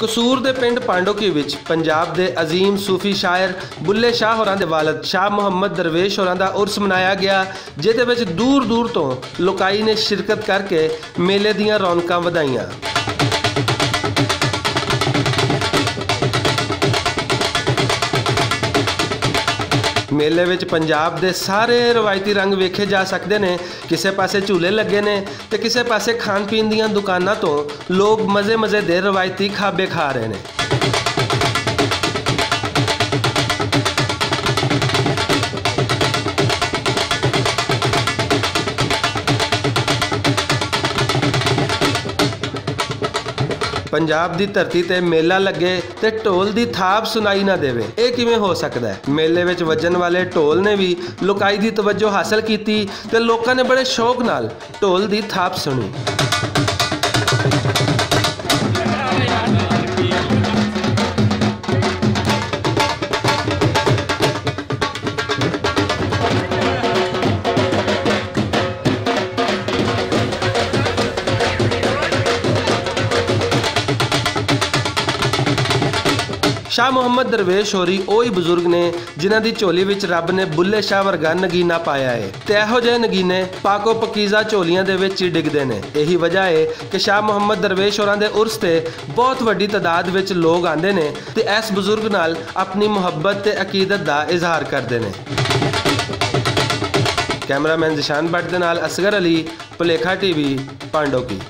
कसूर दे पिंड पांडोकी विच पंजाब दे अजीम सूफी शायर बुल्ले शाह होरां दे वालद शाह मुहम्मद दरवेश होरां दा उर्स मनाया गया, जिहदे विच दूर दूर तो लोकाई ने शिरकत करके मेले दीयां रौनकां वधाईयां। मेले विच पंजाब दे सारे रवायती रंग वेखे जा सकते हैं। किसी पासे झूले लगे ने ते किसी पासे खान पीन दीयां दुकानां तो लोग मज़े मज़े दे रवायती खाबे खा रहे हैं। पंजाब दी धरती ते मेला लगे ते ढोल दी थाप सुनाई ना देवे, ये किवें हो सकदा है। मेले विच वजन वाले ढोल ने भी लोकाई दी तवज्जो हासिल कीती ते लोकां ने बड़े शौक नाल ढोल दी थाप सुनी। शाह मुहम्मद दरवेश होरी ओही बजुर्ग ने जिन्हां दी झोली विच रब ने बुल्ले शाह वर्गा नगीना पाया है ते इहो जिहे नगीने पाको पकीज़ा झोलियां दे विच ही डिगदे ने। यही वजह है कि शाह मुहम्मद दरवेश होरां दे उर्स ते बहुत वड्डी तादाद विच लोग आंदे ने ते इस बजुर्ग नाल अपनी मुहब्बत ते अकीदत दा इजहार करदे ने। कैमरामैन जिशान भट्ट दे नाल असगर अली, भुलेखा टीवी, पांडोकी।